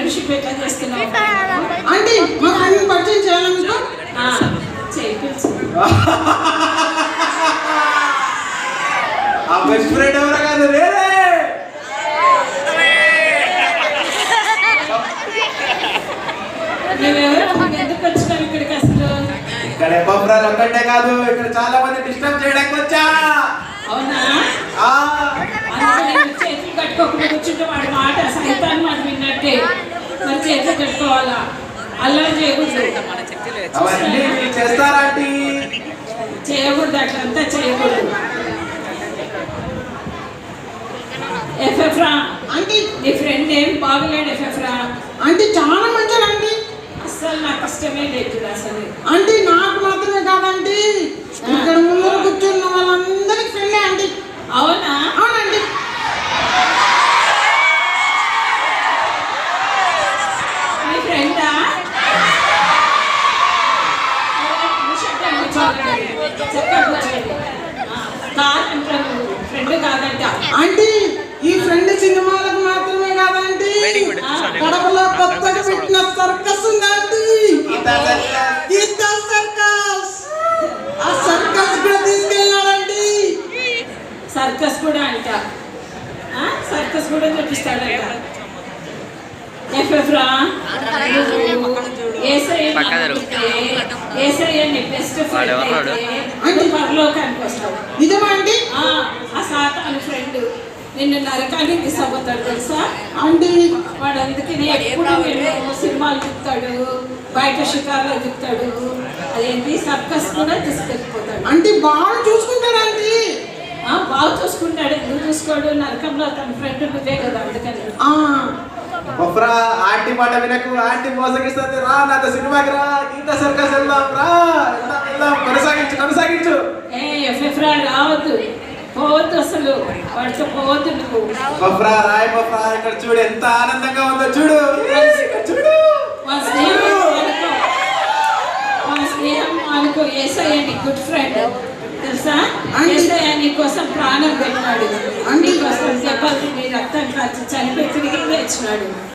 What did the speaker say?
Friendship ఎట్లా చేస్తున్నావు అంటే మా ఫ్రెండ్ పరిచయం చేయాలనుకో చేయించు. ఆ బెస్ట్ ఫ్రెండ్ ఎవరు కాదు వేరే నువ్వెవరు ఎందుకు వచ్చినావు ఇక్కడికి అసలు? ఇక్కడ బొమ్మరాలు ఒక్కటే కాదు, ఇక్కడ చాలా మంది డిస్టర్బ్ చేయడానికి వచ్చా. అవునా? ఆ చేతులు కట్టుకోకుండా కూర్చుంటే వాడి మాట సైతాన్ని మాట విన్నట్టే. మరి చేతులు కట్టుకోవాలా? అల్లరి చేయకూడదు. అవన్నీ మీరు చేస్తారా ఆంటీ? చేయకూడదు, అట్లంతా చేయకూడదు. ఎఫ్ఎఫ్రా అంటే నీ ఫ్రెండ్ ఏం బాగలేడు ఎఫ్ఎఫ్రా. అంటే చాలా మంచిది అండి. అస్సలు నాకు ఇష్టమే లేదు అసలు. అంటే నాకు మాత్రమే కాదండి, ఇక్కడ ముందర కూర్చున్న వాళ్ళందరికి ఫ్రెండే అండి. అవునా? అవునండి. నీ ఫ్రెండా? కాదంటారు, ఫ్రెండ్ కాదంట. అంటే ఈ ఫ్రెండ్ సినిమాలకు మాత్రమే కాదండి, కడపలో కొత్తగా పెట్టిన సర్కస్ ఉందండి, గీతా సర్కస్. ఆ సర్కస్ కూడా తీసుకెళ్ళాడండి. సర్కస్ కూడా అంట. సర్కస్ కూడా చూపిస్తాడంట. ఎఫ్ఎఫ్రా ఏసయ్య నీ బెస్ట్ ఫ్రెండ్ అయితే పరలోకానికి వస్తావు. నిజమా అండి? ఆ సాతాను ఫ్రెండ్ నిన్ను నరకానికి తీసుకుపోతాడు తెలుసా అంటే వాడు. అందుకని ఎప్పుడు నిన్ను సినిమాలు చెప్తాడు, బయట షికార్లో చెప్తాడు, అదేంటి సర్కస్ కూడా తీసుకెళ్ళిపోతాడు. అంటే బాగా చూసుకుంటాడండి. బాగా చూసుకుంటాడు. ఎందుకు చూసుకోడు? నరకంలో తన ఫ్రెండ్ నువ్వే కదా, అందుకని. బొమ్మరా ఆంటీ మాట వినకు, ఆంటీ మోసగిస్తుంది. రా నాతో సినిమాకి రా, గీతా సర్కస్ వెళ్దాం రా, వెళ్దాం. కొనసాగించు. ఎఫ్ఎఫ్రా రావద్దు, పోవద్దు, అసలు వాడితో పోవద్దు నువ్వు. బొమ్మరా రాయ్ బొమ్మరా, ఇక్కడ చూడు ఎంత ఆనందంగా ఉందో చూడు. చూడు మన స్నేహం అనుకో. ఏసయ్య నీ గుడ్ ఫ్రెండ్ తెలుసా? ఏసయ్య నీ కోసం ప్రాణం పెట్టినాడు, నీ కోసం దెబ్బలు తిని రక్తం కాల్చి చనిపోయి తిరిగి తెచ్చినాడు.